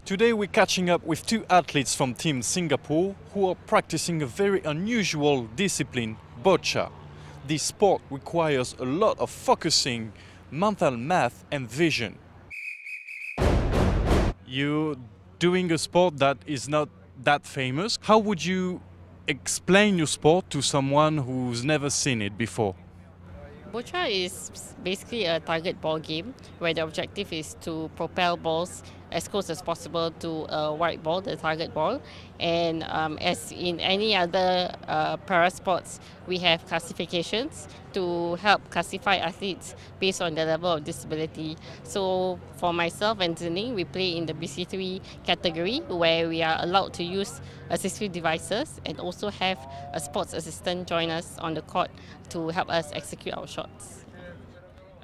Today we're catching up with two athletes from Team Singapore who are practicing a very unusual discipline, Boccia. This sport requires a lot of focusing, mental math and vision. You're doing a sport that is not that famous. How would you explain your sport to someone who's never seen it before? Boccia is basically a target ball game where the objective is to propel balls as close as possible to a white ball, the target ball. And as in any other para sports, we have classifications to help classify athletes based on the level of disability. So for myself and Sze Ning, we play in the BC3 category where we are allowed to use assistive devices and also have a sports assistant join us on the court to help us execute our shots.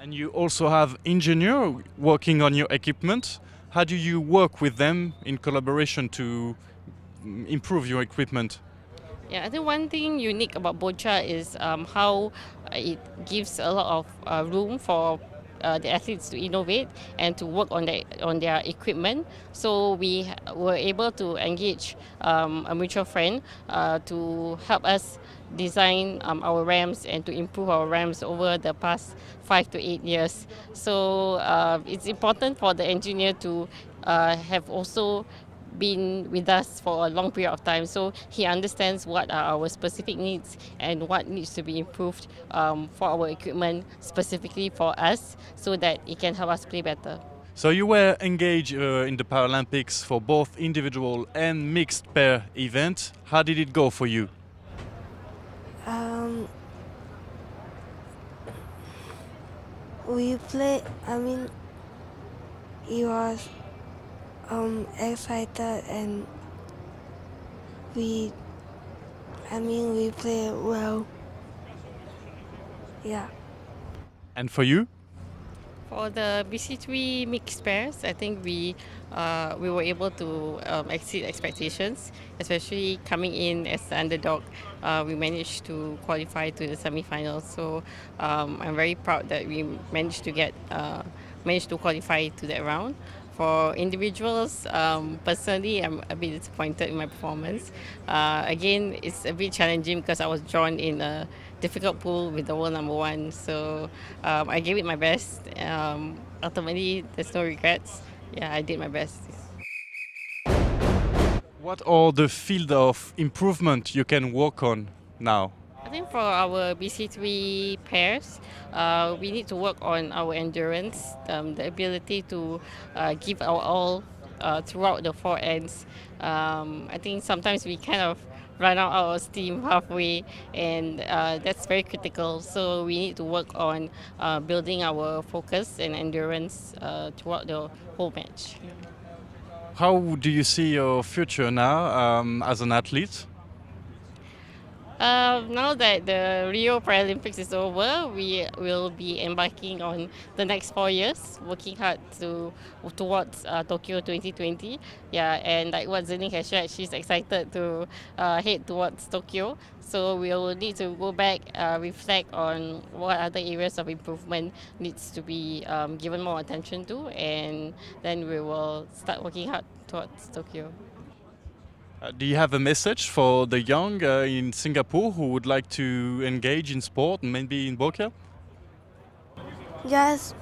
And you also have engineer working on your equipment. How do you work with them in collaboration to improve your equipment? Yeah, I think one thing unique about Boccia is how it gives a lot of room for the athletes to innovate and to work on their equipment. So we were able to engage a mutual friend to help us design our ramps and to improve our ramps over the past 5 to 8 years. So it's important for the engineer to have also been with us for a long period of time, so he understands what are our specific needs and what needs to be improved for our equipment specifically for us so that it can help us play better. So you were engaged in the Paralympics for both individual and mixed pair events. How did it go for you? We played, it was excited and we played well. Yeah. And for you? For the BC3 mixed pairs, I think we were able to exceed expectations, especially coming in as the underdog. We managed to qualify to the semi-finals, so I'm very proud that we managed to qualify to that round. For individuals, personally, I'm a bit disappointed in my performance. Again, it's a bit challenging because I was drawn in a difficult pool with the world number one. So I gave it my best. Ultimately, there's no regrets. Yeah, I did my best. What are the field of improvement you can work on now? I think for our BC3 pairs, we need to work on our endurance, the ability to give our all throughout the four ends. I think sometimes we kind of run out our steam halfway, and that's very critical. So we need to work on building our focus and endurance throughout the whole match. How do you see your future now as an athlete? Now that the Rio Paralympics is over, we will be embarking on the next 4 years, working hard towards Tokyo 2020. Yeah, and like what Sze Ning has shared, she's excited to head towards Tokyo. So we will need to go back, reflect on what other areas of improvement needs to be given more attention to, and then we will start working hard towards Tokyo. Do you have a message for the young in Singapore who would like to engage in sport and maybe in Boccia? Just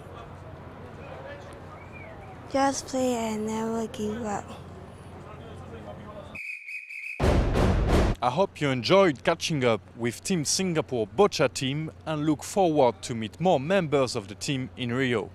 play and never give up. I hope you enjoyed catching up with Team Singapore Boccia team and look forward to meet more members of the team in Rio.